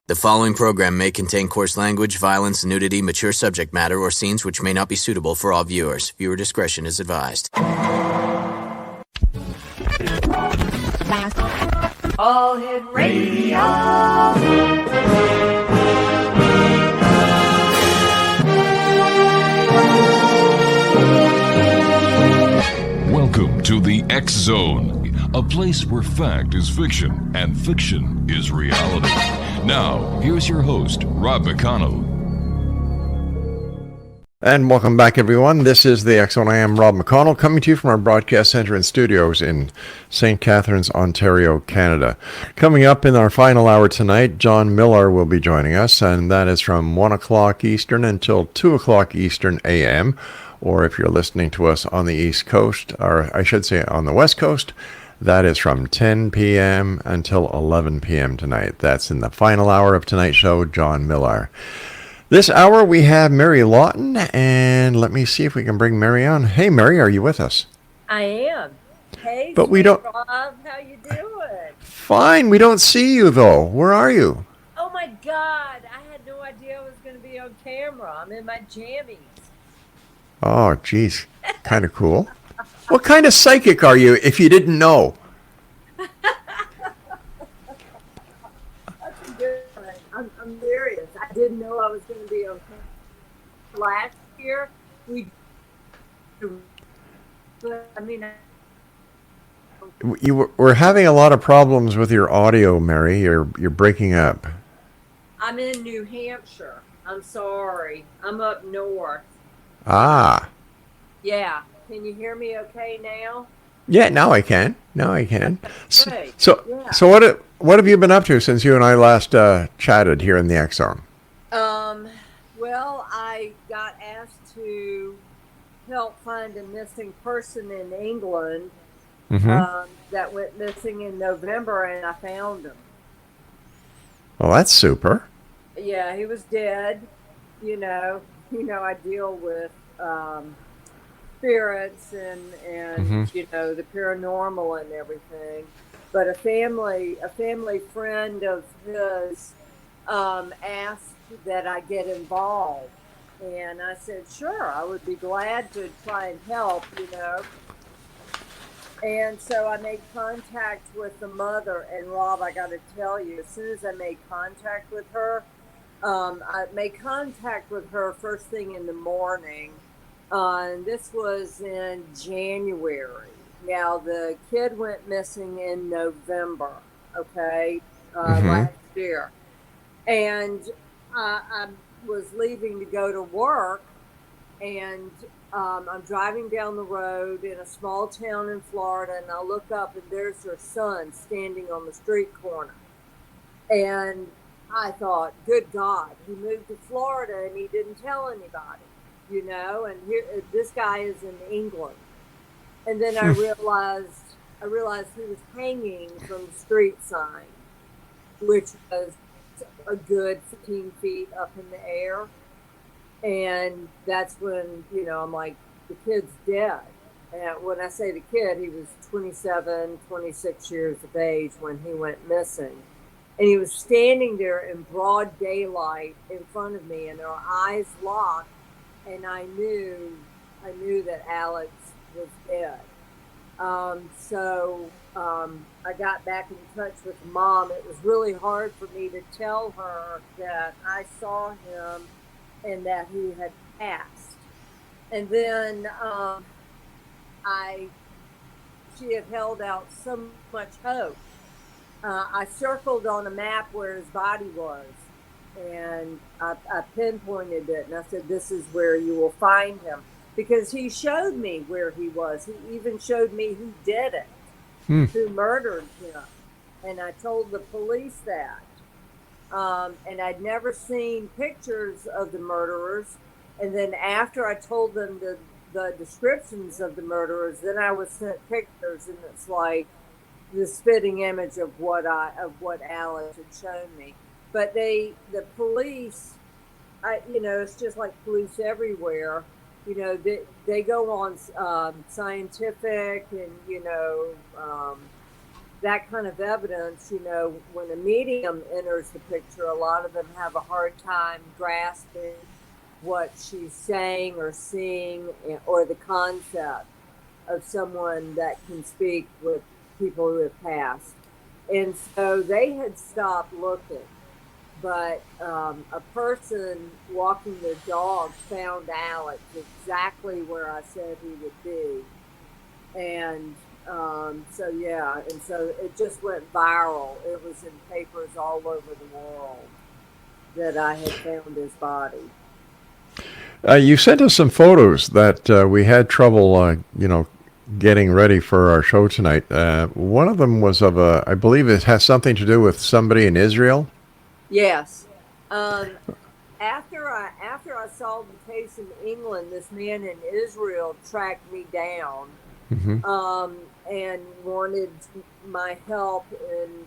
The following program may contain coarse language, violence, nudity, mature subject matter, or scenes which may not be suitable for all viewers. Viewer discretion is advised. All Hit Radio. Welcome to the X Zone, a place where fact is fiction and fiction is reality. Now, here's your host, Rob McConnell. And welcome back, everyone. This is the X Zone. I am Rob McConnell, coming to you from our broadcast center and studios in St. Catharines, Ontario, Canada. Coming up in our final hour tonight, John Miller will be joining us, and that is from 1 o'clock Eastern until 2 o'clock Eastern a.m., or if you're listening to us on the East Coast, or I should say on the West Coast, that is from 10 p.m. until 11 p.m. tonight. That's in the final hour of tonight's show, John Miller. This hour we have Mary LAWTON, and let me see if we can bring Mary on. Hey, Mary, are you with us? I am. Hey, but we don't. Rob, how you doing? Fine. We don't see you though. Where are you? Oh my God! I had no idea I was going to be on camera. I'm in my jammies. Oh, geez, kind of cool. What kind of psychic are you? If you didn't know. That's a good one. I'm serious. I didn't know I was going to be on camera. Last year, We're having a lot of problems with your audio, Mary. You're breaking up. I'm in New Hampshire. I'm sorry. I'm up north. Ah. Yeah. Can you hear me okay now? Yeah, now I can. Great. So what have you been up to since you and I last chatted here in the X Zone? Well, I got asked to help find a missing person in England that went missing in November, and I found him. Well, that's super. Yeah, he was dead. You know, I deal with spirits and you know, the paranormal and everything. But a family friend of his asked that I get involved, and I said sure, I would be glad to try and help. You know. And so I made contact with the mother, and Rob, I got to tell you, as soon as I made contact with her. I made contact with her first thing in the morning. And this was in January. Now, the kid went missing in November, okay, last year. And I was leaving to go to work, and I'm driving down the road in a small town in Florida, and I look up, and there's her son standing on the street corner. And I thought, good God, he moved to Florida and he didn't tell anybody, you know, and here this guy is in England. And then I realized he was hanging from the street sign, which was a good 15 feet up in the air. And that's when, you know, I'm like, the kid's dead. And when I say the kid, he was 27, 26 years of age when he went missing. And he was standing there in broad daylight in front of me, and our eyes locked, and I knew that Alex was dead. So I got back in touch with Mom. It was really hard for me to tell her that I saw him and that he had passed. And then she had held out so much hope. I circled on a map where his body was, and I pinpointed it, and I said, this is where you will find him, because he showed me where he was. He even showed me who did it, who murdered him, and I told the police that. And I'd never seen pictures of the murderers, and then after I told them the descriptions of the murderers, then I was sent pictures, and it's like the spitting image of what Alex had shown me. But the police, you know, it's just like police everywhere. You know, they go on scientific and, you know, that kind of evidence, when a medium enters the picture, a lot of them have a hard time grasping what she's saying or seeing, or the concept of someone that can speak with people who have passed. And so they had stopped looking. But a person walking their dog found Alex exactly where I said he would be. And so it just went viral. It was in papers all over the world that I had found his body. You sent us some photos that we had trouble, getting ready for our show tonight. One of them was of I believe it has something to do with somebody in Israel. Yes. After I solved the case in England, this man in Israel tracked me down, and wanted my help in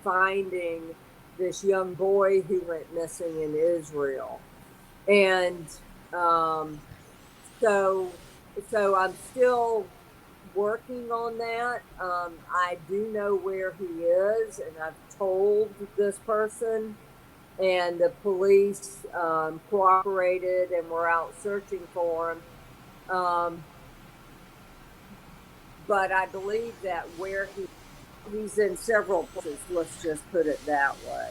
finding this young boy who went missing in Israel. And so I'm still working on that. I do know where he is, and I've told this person, and the police cooperated, and we're out searching for him. But I believe that where he's in several places, let's just put it that way.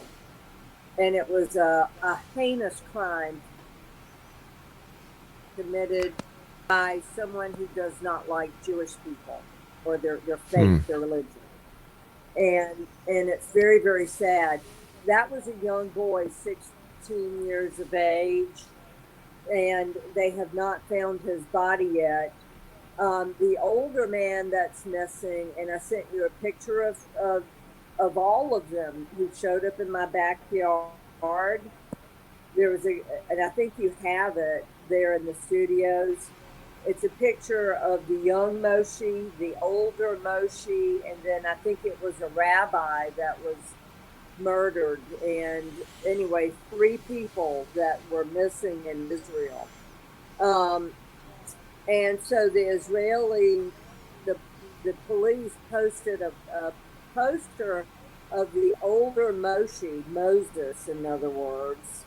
And it was a heinous crime committed by someone who does not like Jewish people or their faith, their religion. And it's very, very sad. That was a young boy, 16 years of age, and they have not found his body yet. The older man that's missing, and I sent you a picture of all of them who showed up in my backyard. There was and I think you have it there in the studios. It's a picture of the young Moshe, the older Moshe, and then I think it was a rabbi that was murdered. And anyway, 3 people that were missing in Israel. And so the police posted a poster of the older Moshe, Moses, in other words.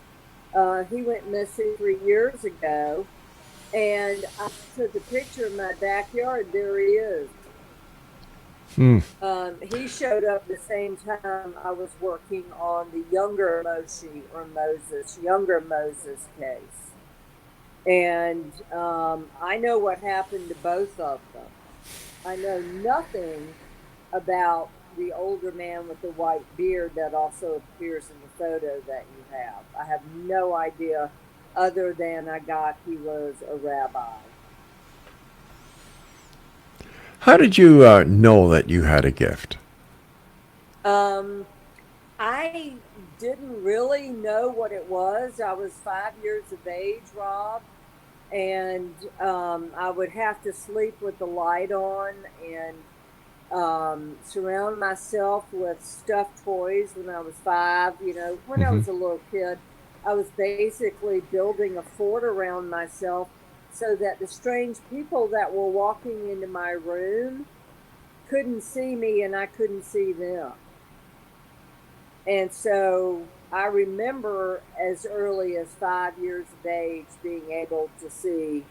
He went missing 3 years ago, and I took a picture of my backyard. There he is. He showed up the same time I was working on the younger Moshe or younger Moses case. And I know what happened to both of them. I know nothing about the older man with the white beard that also appears in the photo that you have. I have no idea, other than he was a rabbi. How did you know that you had a gift? I didn't really know what it was. I was 5 years of age, Rob, and I would have to sleep with the light on and surround myself with stuffed toys when I was 5. When I was a little kid, I was basically building a fort around myself so that the strange people that were walking into my room couldn't see me and I couldn't see them. And so I remember as early as 5 years of age being able to see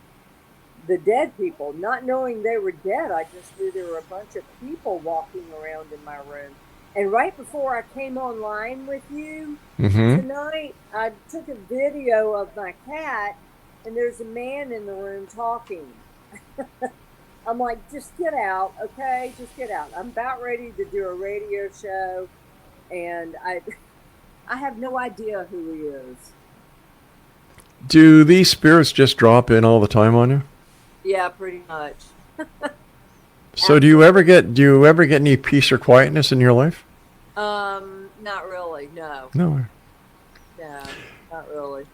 the dead people, not knowing they were dead. I just knew there were a bunch of people walking around in my room. And right before I came online with you tonight, I took a video of my cat, and there's a man in the room talking. I'm like, just get out, okay? Just get out. I'm about ready to do a radio show, and I have no idea who he is. Do these spirits just drop in all the time on you? Yeah, pretty much. So do you ever get any peace or quietness in your life? Not really, no. No, not really.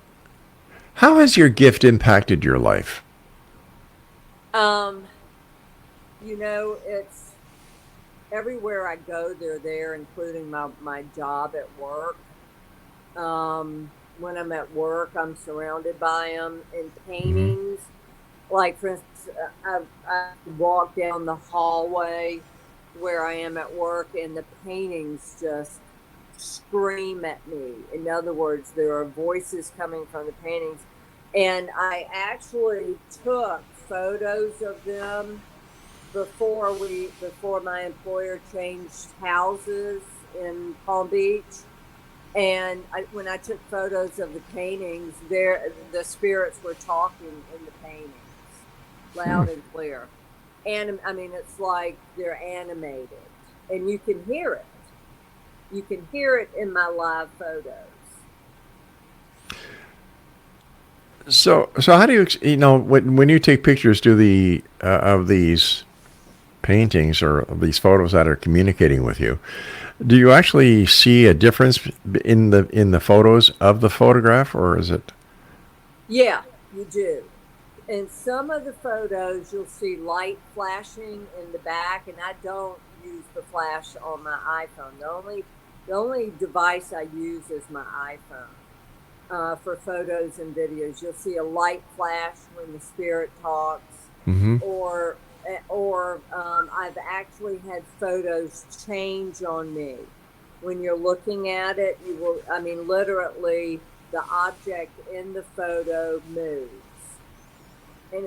How has your gift impacted your life? It's everywhere I go, they're there, including my job at work. When I'm at work, I'm surrounded by them. In paintings, like for instance, I walk down the hallway where I am at work, and the paintings just scream at me. In other words, there are voices coming from the paintings, and I actually took photos of them before my employer changed houses in Palm Beach. And when I took photos of the paintings, the spirits were talking in the paintings, loud and clear. And I mean, it's like they're animated, and you can hear it. You can hear it in my live photos. So how do you when you take pictures of these paintings or of these photos that are communicating with you, do you actually see a difference in the photos of the photograph, or is it? Yeah, you do. In some of the photos, you'll see light flashing in the back, and I don't use the flash on my iPhone. The only device I use is my iPhone. For photos and videos, you'll see a light flash when the spirit talks, Mm-hmm. or I've actually had photos change on me. When you're looking at it, you will. I mean, literally, the object in the photo moves, and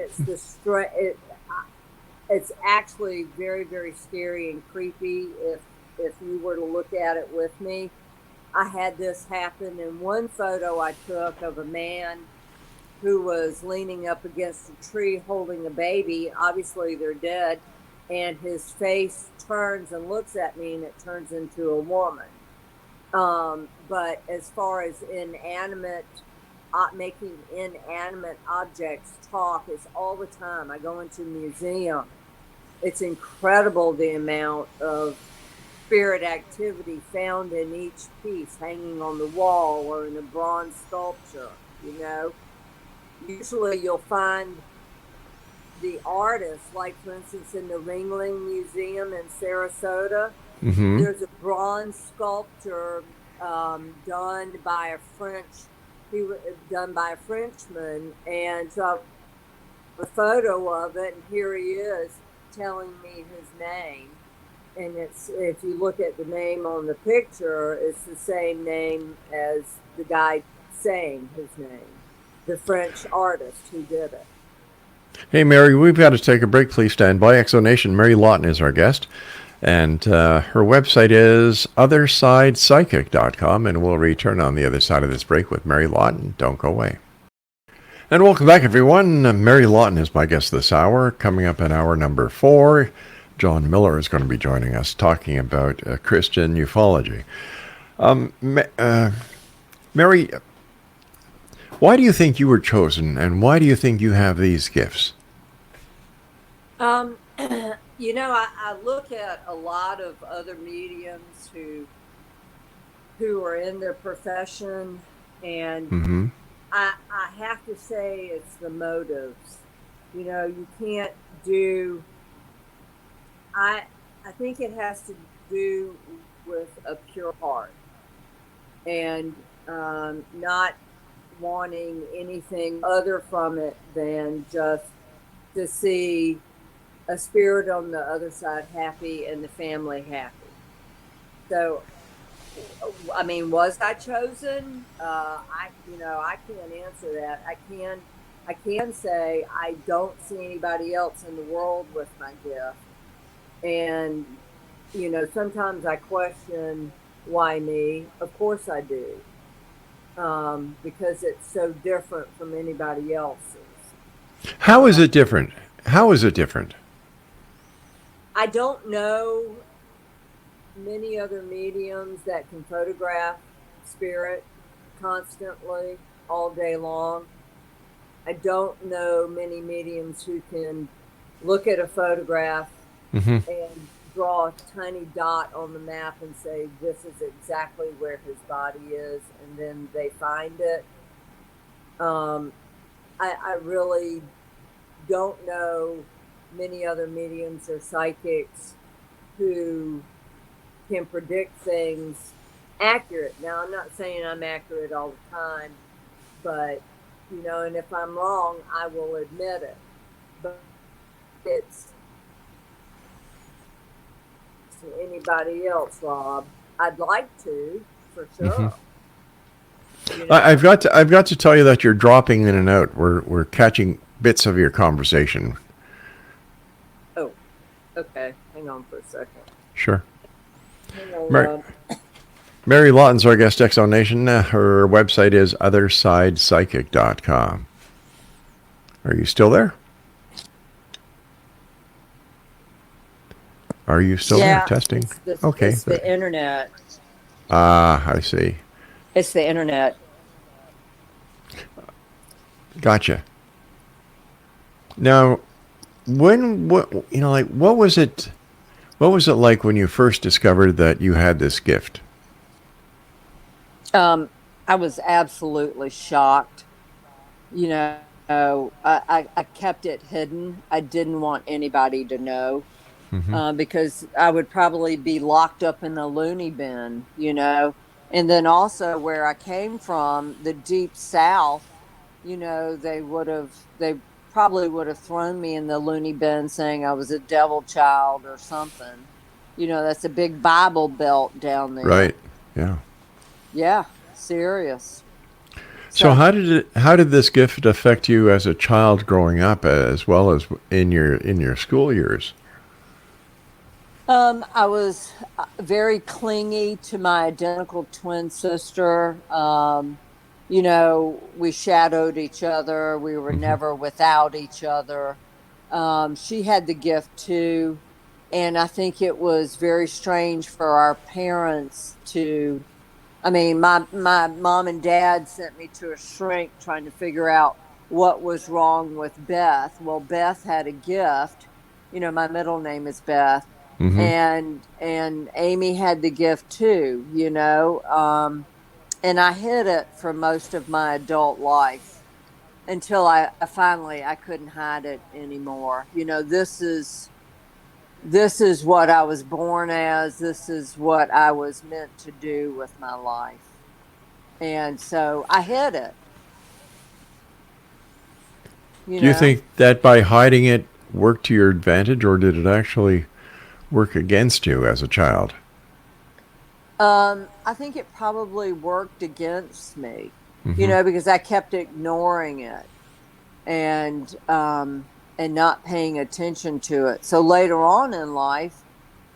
it's actually very, very scary and creepy if you were to look at it with me. I had this happen in one photo I took of a man who was leaning up against a tree holding a baby. Obviously, they're dead. And his face turns and looks at me, and it turns into a woman. But as far as making inanimate objects talk is all the time. I go into a museum. It's incredible the amount of spirit activity found in each piece, hanging on the wall or in a bronze sculpture, Usually you'll find the artist, like for instance in the Ringling Museum in Sarasota, Mm-hmm. there's a bronze sculpture done by a Frenchman, and so a photo of it, and here he is telling me his name. And if you look at the name on the picture, it's the same name as the guy saying his name, the French artist who did it. Hey, Mary, we've got to take a break. Please stand by. Exonation. Mary Lawton is our guest, and her website is othersidepsychic.com, and we'll return on the other side of this break with Mary Lawton. Don't go away. And welcome back, everyone. Mary Lawton is my guest this hour. Coming up in hour number 4, John Miller is going to be joining us talking about Christian ufology. Mary, why do you think you were chosen, and why do you think you have these gifts? I look at a lot of other mediums who are in their profession, and Mm-hmm. I have to say it's the motives. You can't do. I think it has to do with a pure heart, and not wanting anything other from it than just to see a spirit on the other side happy and the family happy. So, I mean, was I chosen? I can't answer that. I can say I don't see anybody else in the world with my gift. And, sometimes I question why me. Of course I do. Because it's so different from anybody else's. How is it different? How is it different? I don't know many other mediums that can photograph spirit constantly all day long. I don't know many mediums who can look at a photograph Mm-hmm. and draw a tiny dot on the map and say, this is exactly where his body is, and then they find it. I really don't know many other mediums or psychics who can predict things accurate. Now, I'm not saying I'm accurate all the time, but, and if I'm wrong, I will admit it. But anybody else, Rob. I'd like to, for sure. I've got to tell you that you're dropping in and out. We're catching bits of your conversation. Oh, okay. Hang on for a second. Sure. Hang on, Mary Lawton's our guest, Exo Nation. Her website is othersidepsychic.com. Are you still there? Are you still there? Testing. Okay. It's the internet. I see. It's the internet. Gotcha. Now, what was it like when you first discovered that you had this gift? I was absolutely shocked. I kept it hidden. I didn't want anybody to know. Because I would probably be locked up in the loony bin, and then also where I came from, the deep South, they probably would have thrown me in the loony bin saying I was a devil child or something. That's a big Bible Belt down there. Right. Yeah. Yeah. Serious. So how did this gift affect you as a child growing up, as well as in your school years? I was very clingy to my identical twin sister. We shadowed each other. We were never without each other. She had the gift too. And I think it was very strange for our parents my mom and dad sent me to a shrink trying to figure out what was wrong with Beth. Well, Beth had a gift. My middle name is Beth. And Amy had the gift too, and I hid it for most of my adult life until I finally couldn't hide it anymore. This is what I was born as. This is what I was meant to do with my life. And so I hid it. Do you think that by hiding it worked to your advantage, or did it actually work against you as a child? I think it probably worked against me, because I kept ignoring it and not paying attention to it. So later on in life,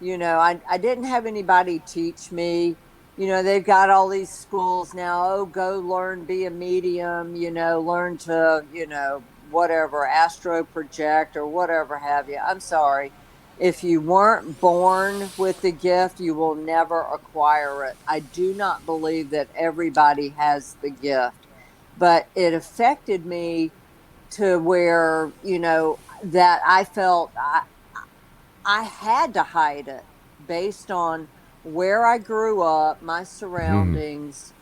I didn't have anybody teach me. They've got all these schools now. Oh, go learn, be a medium, learn to, whatever, astro project or whatever have you. I'm sorry. If you weren't born with the gift, you will never acquire it. I do not believe that everybody has the gift, but it affected me to where, that I felt I had to hide it based on where I grew up, my surroundings,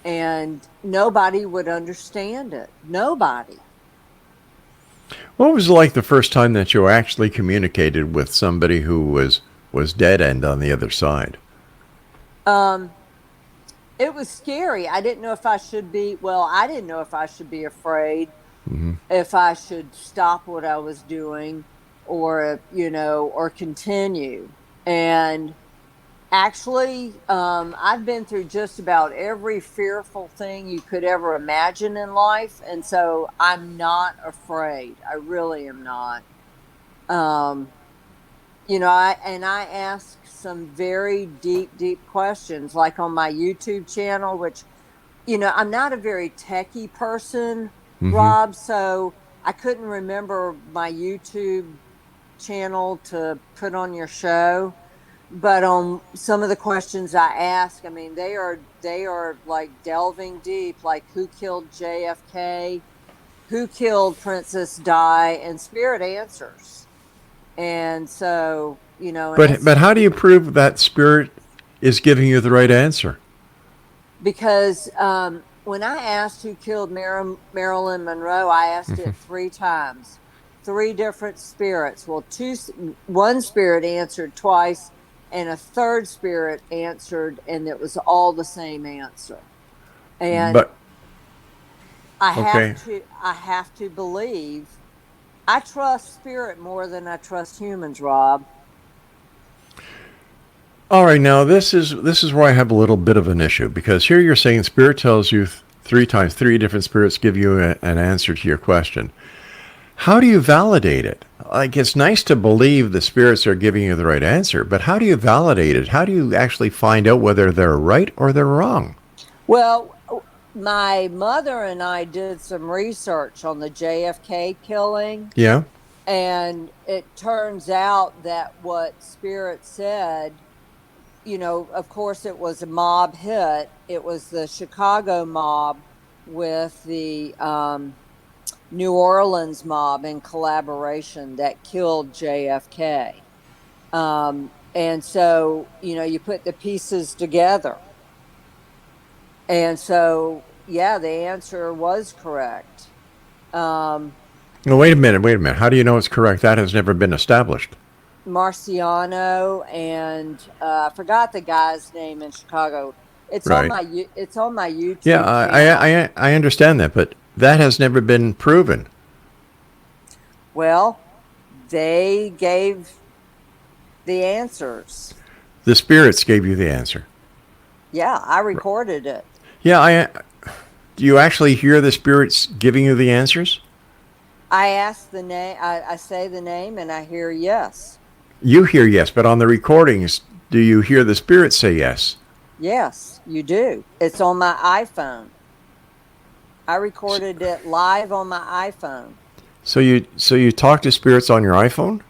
and nobody would understand it. Nobody. What was it like the first time that you actually communicated with somebody who was dead and on the other side? It was scary. I didn't know if I should be, I didn't know if I should be afraid, if I should stop what I was doing or continue. And actually, I've been through just about every fearful thing you could ever imagine in life. And so I'm not afraid. I really am not. I ask some very deep questions, like on my YouTube channel, which, I'm not a very techie person, Rob, so I couldn't remember my YouTube channel to put on your show. But on some of the questions I ask, they are like delving deep, like who killed JFK, who killed Princess Di, and Spirit answers. And so, But how do you prove that Spirit is giving you the right answer? Because when I asked who killed Marilyn Monroe, I asked it 3 times, 3 different spirits. Well, one spirit answered twice, and a third spirit answered, and it was all the same answer. And I have to believe. I trust spirit more than I trust humans, Rob. All right, now this is where I have a little bit of an issue, because here you're saying spirit tells you three times, three different spirits give you an answer to your question. How do you validate it? Like, it's nice to believe the spirits are giving you the right answer, but how do you validate it? How do you actually find out whether they're right or they're wrong? Well, my mother and I did some research on the JFK killing, Yeah. and it turns out that what Spirit said, of course, it was a mob hit. It was the Chicago mob with the New Orleans mob in collaboration that killed JFK. And so, you put the pieces together. And so, yeah, the answer was correct. No, wait a minute. How do you know it's correct? That has never been established. Marciano and I forgot the guy's name in Chicago. It's Right. it's on my YouTube Yeah, channel. I understand that, but that has never been proven. Well, they gave the answers. The spirits gave you the answer. Yeah, I recorded it. Yeah, do you actually hear the spirits giving you the answers? I ask the name. I say the name, and I hear yes. You hear yes, but on the recordings, do you hear the spirits say yes? Yes, you do. It's on my iPhone. I recorded it live on my iPhone. So you talk to spirits on your iPhone?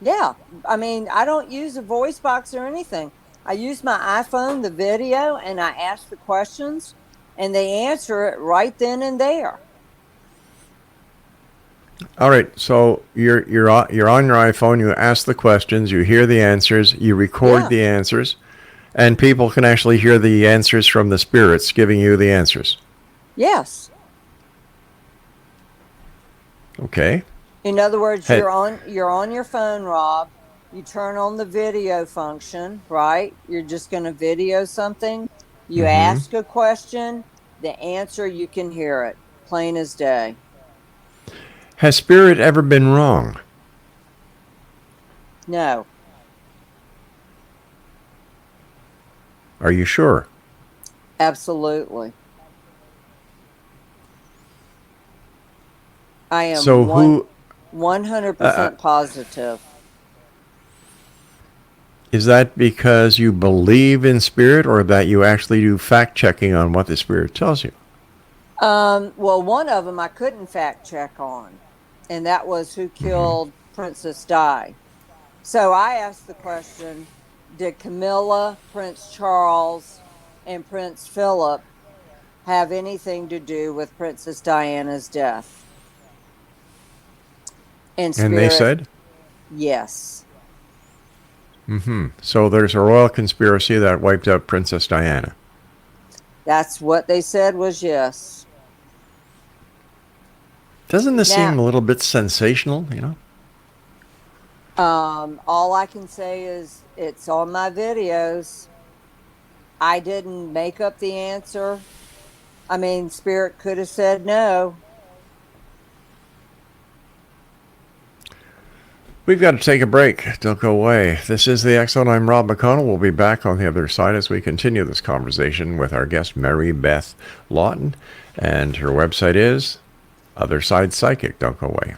Yeah, I mean, I don't use a voice box or anything. I use my iPhone, the video, and I ask the questions, and they answer it right then and there. All right, so you're on your iPhone. You ask the questions, you hear the answers, you record the answers, and people can actually hear the answers from the spirits giving you the answers. Yes. Okay. In other words, you're on your phone, Rob. You turn on the video function, right? You're just going to video something. You ask a question, the answer, you can hear it, plain as day. Has spirit ever been wrong? No. Are you sure? Absolutely. I am So who 100% positive. is that? Because you believe in spirit, or that you actually do fact checking on what the spirit tells you? Well, one of them I couldn't fact check on, and that was who killed Princess Di. So I asked the question, did Camilla, Prince Charles, and Prince Philip have anything to do with Princess Diana's death? And they said? Yes. So there's a royal conspiracy that wiped out Princess Diana. That's what they said was yes. Doesn't this seem a little bit sensational, All I can say is it's on my videos. I didn't make up the answer. I mean, Spirit could have said no. We've got to take a break. Don't go away. This is the X Zone. I'm Rob McConnell. We'll be back on the other side as we continue this conversation with our guest, Mary Beth LAWTON. And her website is Other Side Psychic. Don't go away.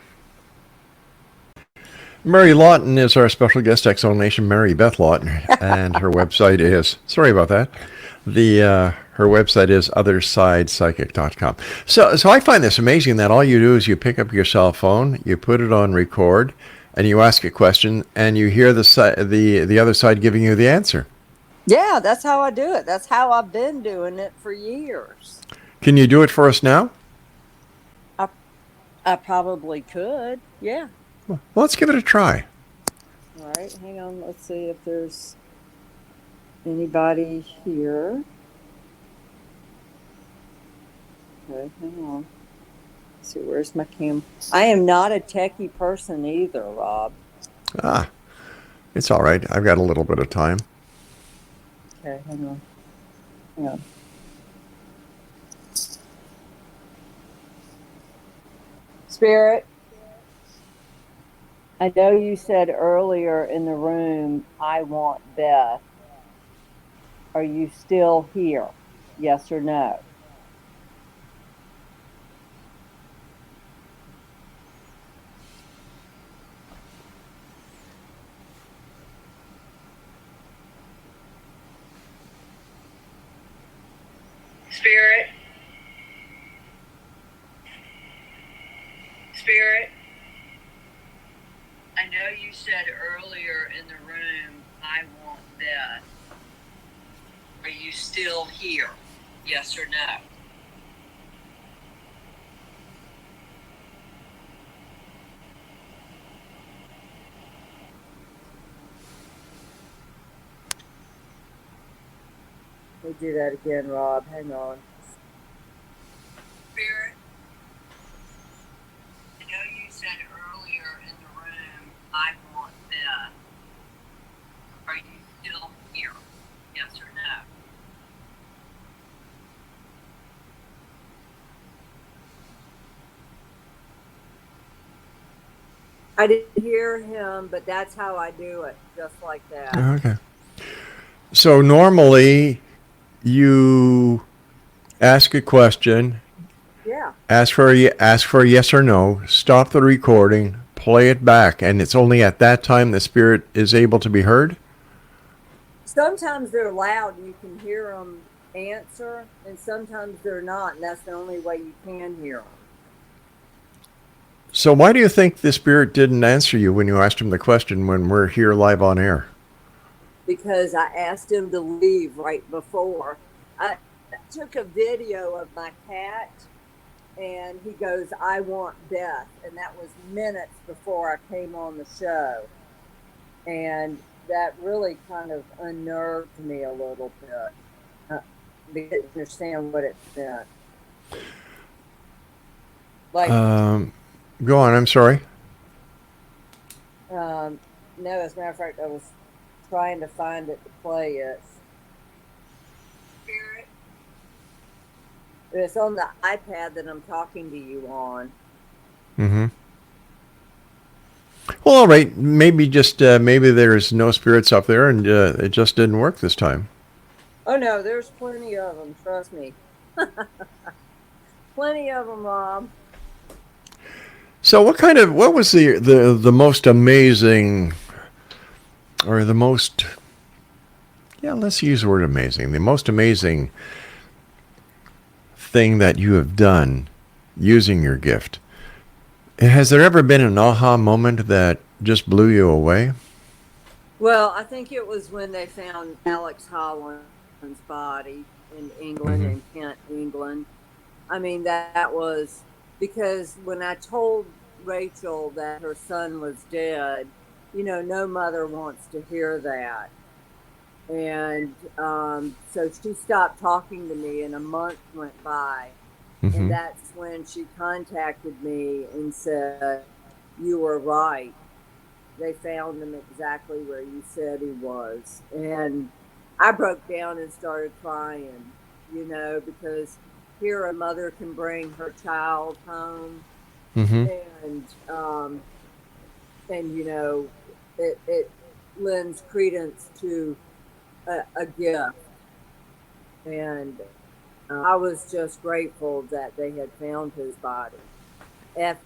Mary LAWTON is our special guest, X Zone Nation, Mary Beth LAWTON. And her website is, sorry about that, her website is OtherSidePsychic.com. So I find this amazing that all you do is you pick up your cell phone, you put it on record, and you ask a question, and you hear the other side giving you the answer. Yeah, that's how I do it. That's how I've been doing it for years. Can you do it for us now? I probably could. Yeah. Well, let's give it a try. All right, hang on. Let's see if there's anybody here. Okay, hang on. Let's see, where's my cam? I am not a techie person either, Rob. It's all right. I've got a little bit of time. Okay, hang on. Hang on. Spirit, I know you said earlier in the room, I want Beth. Are you still here? Yes or no? Spirit. Spirit. I know you said earlier in the room, I want BETH. Are you still here? Yes or no? We'll do that again, Rob. Hang on. Spirit. I know you said earlier in the room, I want BETH. Are you still here? Yes or no? I didn't hear him, but that's how I do it, just like that. Okay. So normally you ask a question, Yeah. ask for a yes or no, stop the recording, play it back, and it's only at that time the spirit is able to be heard? Sometimes they're loud and you can hear them answer, and sometimes they're not, and that's the only way you can hear them. So why do you think the spirit didn't answer you when you asked him the question when we're here live on air? Because I asked him to leave right before. I took a video of my cat, and he goes, I want BETH. And that was minutes before I came on the show. And that really kind of unnerved me a little bit. I didn't understand what it meant. Like, Go on, I'm sorry. no, as a matter of fact, I was trying to find it to play it. Spirit. It's on the iPad that I'm talking to you on. Mm-hmm. Well, all right. Maybe just maybe there's no spirits up there, and it just didn't work this time. Oh no, there's plenty of them. Trust me. Plenty of them, Rob. So, what was the most amazing, or the most, yeah, let's use the word amazing, the most amazing thing that you have done using your gift? Has there ever been an aha moment that just blew you away? Well, I think it was when they found Alex Holland's body in England, in Kent, England. I mean, that was because when I told Rachel that her son was dead, no mother wants to hear that. And so she stopped talking to me, and a month went by. And that's when she contacted me and said, you were right. They found him exactly where you said he was. And I broke down and started crying, because here a mother can bring her child home. And it lends credence to a gift. And I was just grateful that they had found his body. And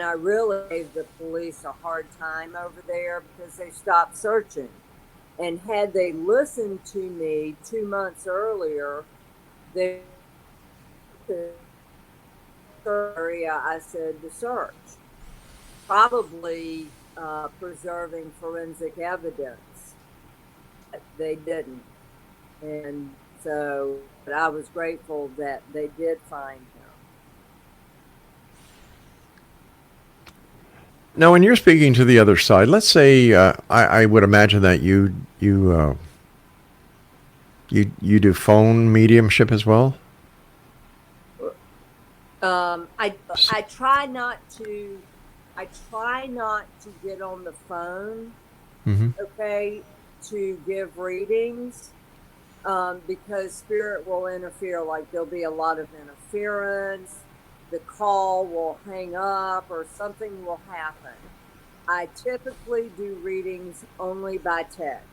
I really gave the police a hard time over there because they stopped searching. And had they listened to me 2 months earlier, the area I said to search, probably preserving forensic evidence. They didn't. And so, but I was grateful that they did find him. Now, when you're speaking to the other side, let's say I would imagine that you do phone mediumship as well. I try not to. I try not to get on the phone. Okay, to give readings. Because spirit will interfere, like there'll be a lot of interference, the call will hang up or something will happen. I typically do readings only by text.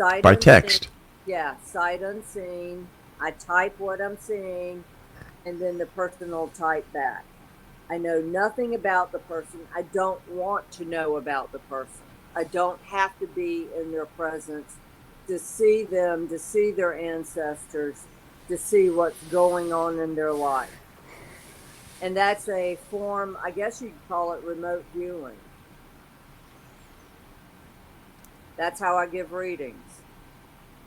Sight by unseen. text. Yeah, sight unseen. I type what I'm seeing, and then the person will type back. I know nothing about the person. I don't want to know about the person. I don't have to be in their presence to see them, to see their ancestors, to see what's going on in their life. And that's a form, I guess you could call it remote viewing. That's how I give readings.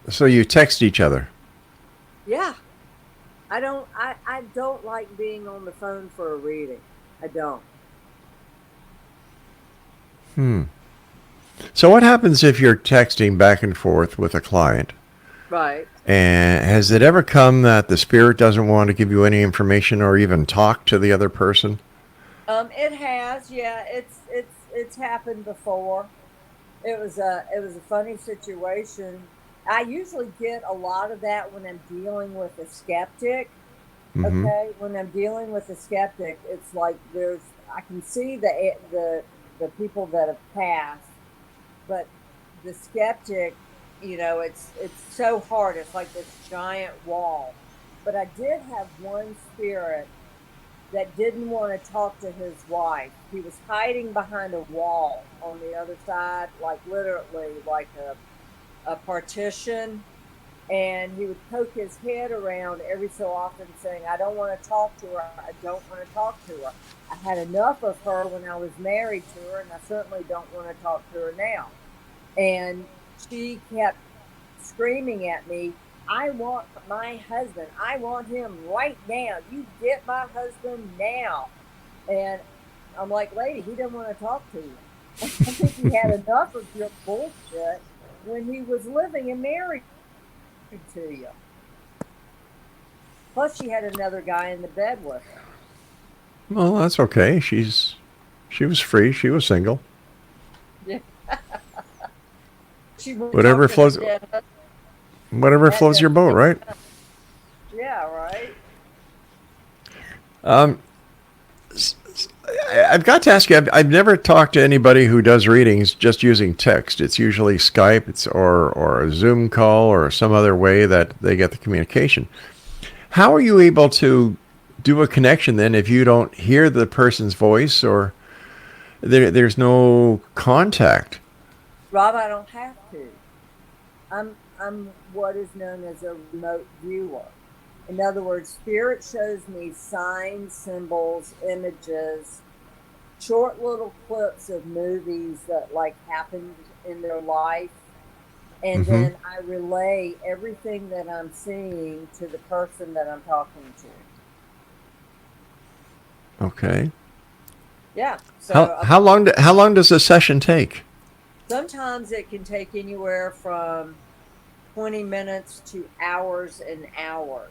So you text each other. Yeah. I don't like being on the phone for a reading. I don't. So what happens if you're texting back and forth with a client? Right. And has it ever come that the spirit doesn't want to give you any information or even talk to the other person? It has, yeah. It's happened before. It was a funny situation. I usually get a lot of that when I'm dealing with a skeptic. Mm-hmm. Okay, when I'm dealing with a skeptic, it's like I can see the people that have passed, but the skeptic, it's so hard. It's like this giant wall. But I did have one spirit that didn't want to talk to his wife. He was hiding behind a wall on the other side, like literally like a partition. And he would poke his head around every so often saying, I don't want to talk to her. I don't want to talk to her. I had enough of her when I was married to her, and I certainly don't want to talk to her now. And she kept screaming at me, I want my husband. I want him right now. You get my husband now. And I'm like, lady, he didn't want to talk to you. I think he had enough of your bullshit when he was living and married to you. Plus, she had another guy in the bed with her. Well, that's okay. She was free. She was single. Yeah. Whatever floats your boat, right? Yeah, right. I've got to ask you. I've never talked to anybody who does readings just using text. It's usually Skype, or a Zoom call, or some other way that they get the communication. How are you able to do a connection then if you don't hear the person's voice or there's no contact? Rob, I don't have to. I'm what is known as a remote viewer. In other words, spirit shows me signs, symbols, images, short little clips of movies that like happened in their life. And then I relay everything that I'm seeing to the person that I'm talking to. Okay. Yeah. So how long does a session take? Sometimes it can take anywhere from 20 minutes to hours and hours.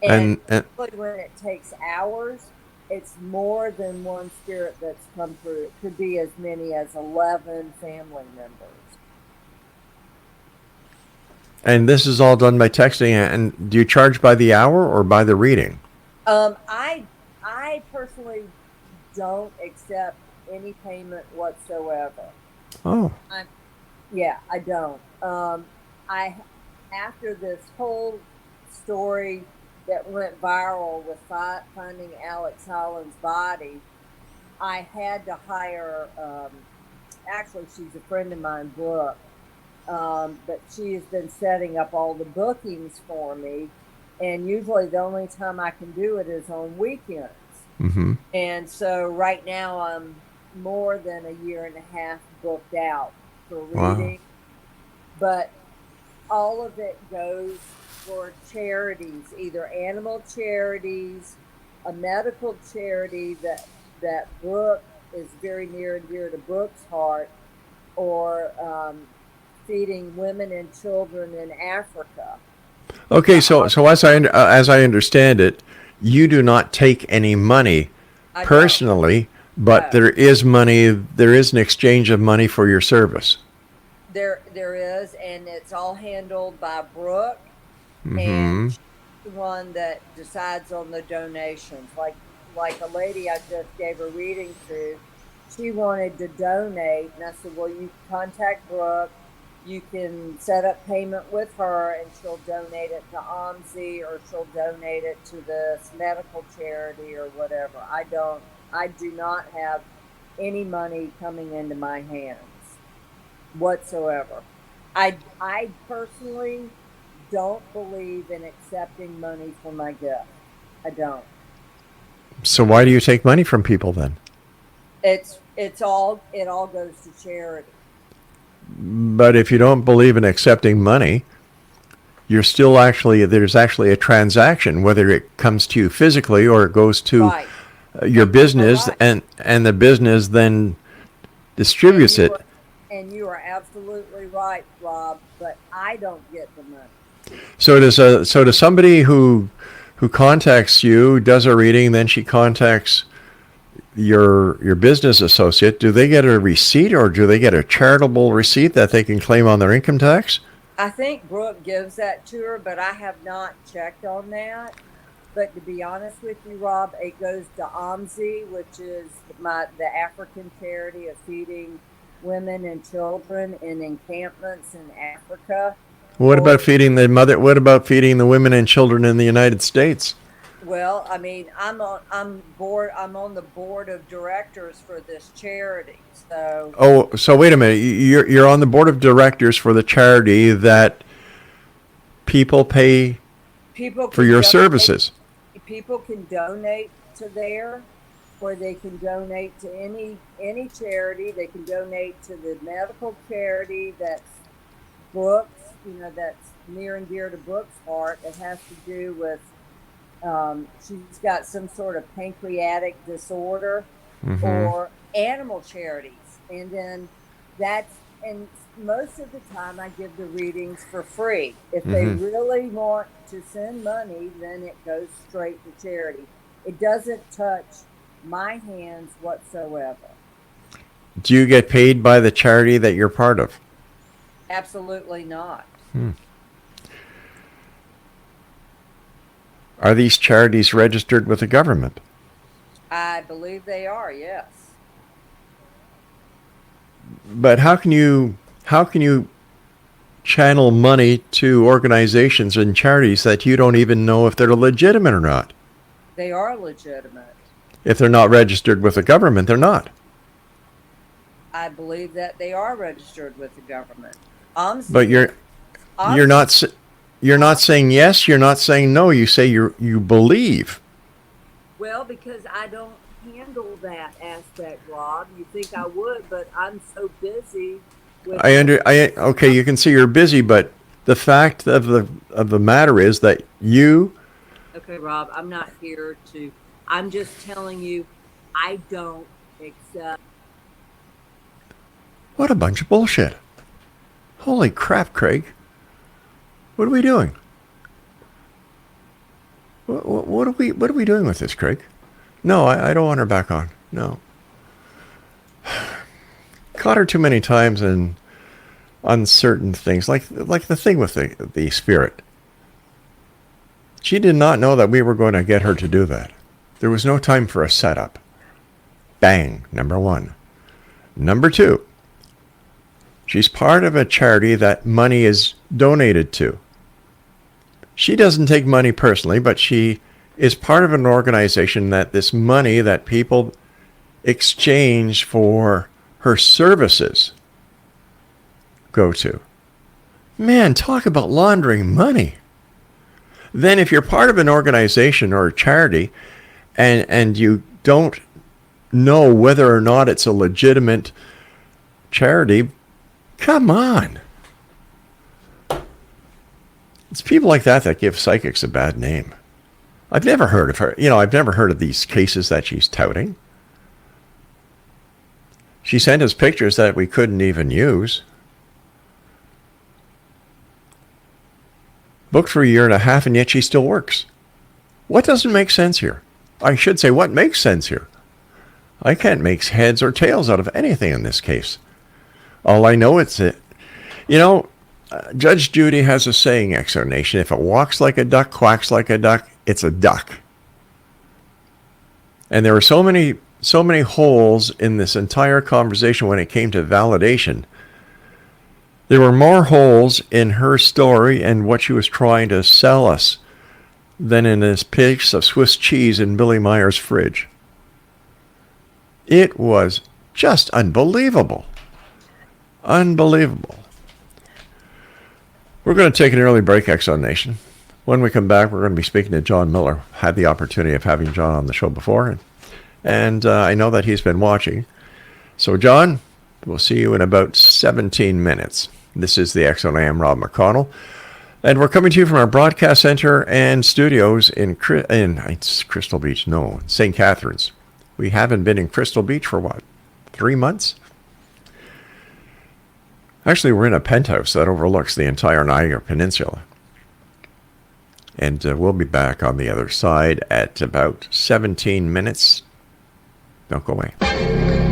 And when it takes hours, it's more than one spirit that's come through. It could be as many as 11 family members. And this is all done by texting. And do you charge by the hour or by the reading? I personally don't accept any payment whatsoever. Oh. I don't. After this whole story that went viral with finding Alex Holland's body, I had to hire, actually she's a friend of mine, Brooke, but she has been setting up all the bookings for me, and usually the only time I can do it is on weekends. Mm-hmm. And so right now I'm more than a year and a half booked out for reading. Wow. But all of it goes for charities, either animal charities, a medical charity that Brooke is very near and dear to Brooke's heart, or feeding women and children in Africa. Okay, so as I understand it, you do not take any money personally, but there is money. There is an exchange of money for your service. There is, and it's all handled by Brooke, mm-hmm. and she's the one that decides on the donations. Like a lady I just gave a reading to, she wanted to donate, and I said, well, you contact Brooke, you can set up payment with her and she'll donate it to OMSI or she'll donate it to this medical charity or whatever. I do not have any money coming into my hands whatsoever. I personally don't believe in accepting money for my gift. I don't. So why do you take money from people then? It all goes to charity. But if you don't believe in accepting money, there's actually a transaction, whether it comes to you physically or it goes to Right. your business, Right. and the business then distributes it. And you are absolutely right, Rob, but I don't get the money. So does somebody who contacts you, does a reading, then she contacts your business associate, do they get a receipt or do they get a charitable receipt that they can claim on their income tax? I think Brooke gives that to her, but I have not checked on that. But to be honest with you, Rob, it goes to OMSI, which is the African charity of feeding women and children in encampments in Africa. What about feeding the mother? What about feeding the women and children in the United States? Well, I mean, I'm on the board of directors for this charity. So Oh, so wait a minute. You're on the board of directors for the charity that people pay people for can your donate- services. People can donate to there, or they can donate to any charity. They can donate to the medical charity that's Brooks, that's near and dear to Brooks' heart. It has to do with she's got some sort of pancreatic disorder, or animal charities, and then and most of the time I give the readings for free. If they really want to send money, then it goes straight to charity. It doesn't touch my hands whatsoever. Do you get paid by the charity that you're part of? Absolutely not. Are these charities registered with the government? I believe they are, yes. But how can you channel money to organizations and charities that you don't even know if they're legitimate or not? They are legitimate. If they're not registered with the government, they're not. I believe that they are registered with the government. But you're not saying yes, you're not saying no, you say you believe. Well, because I don't handle that aspect, Rob. You think I would, but I'm so busy with Okay, you can see you're busy, but the fact of the matter is that you. Okay, Rob, I'm not here to. I'm just telling you, I don't accept. What a bunch of bullshit! Holy crap, Craig! What are we doing? What are we doing with this, Craig? No, I don't want her back on. No. Caught her too many times in uncertain things, like the thing with the spirit. She did not know that we were going to get her to do that. There was no time for a setup. Bang, number one. Number two, she's part of a charity that money is donated to. She doesn't take money personally, but she is part of an organization that this money that people exchange for her services go to. Man, talk about laundering money. Then if you're part of an organization or a charity and you don't know whether or not it's a legitimate charity, come on. It's people like that give psychics a bad name. I've never heard of her. I've never heard of these cases that she's touting. She sent us pictures that we couldn't even use. Booked for a year and a half, and yet she still works. What doesn't make sense here? I should say, what makes sense here? I can't make heads or tails out of anything in this case. All I know is that, Judge Judy has a saying, X-Zone Nation, if it walks like a duck, quacks like a duck, it's a duck. And there were so many holes in this entire conversation when it came to validation. There were more holes in her story and what she was trying to sell us than in this piece of Swiss cheese in Billy Meyer's fridge. It was just unbelievable. Unbelievable. We're going to take an early break, Exxon Nation. When we come back, we're going to be speaking to John Miller. Had the opportunity of having John on the show before, and I know that he's been watching. So, John, we'll see you in about 17 minutes. This is the X Zone. I am Rob McConnell, and we're coming to you from our broadcast center and studios in Crystal Beach. No, St. Catharines. We haven't been in Crystal Beach for what, 3 months? Actually, we're in a penthouse that overlooks the entire Niagara Peninsula. And we'll be back on the other side at about 17 minutes. Don't go away.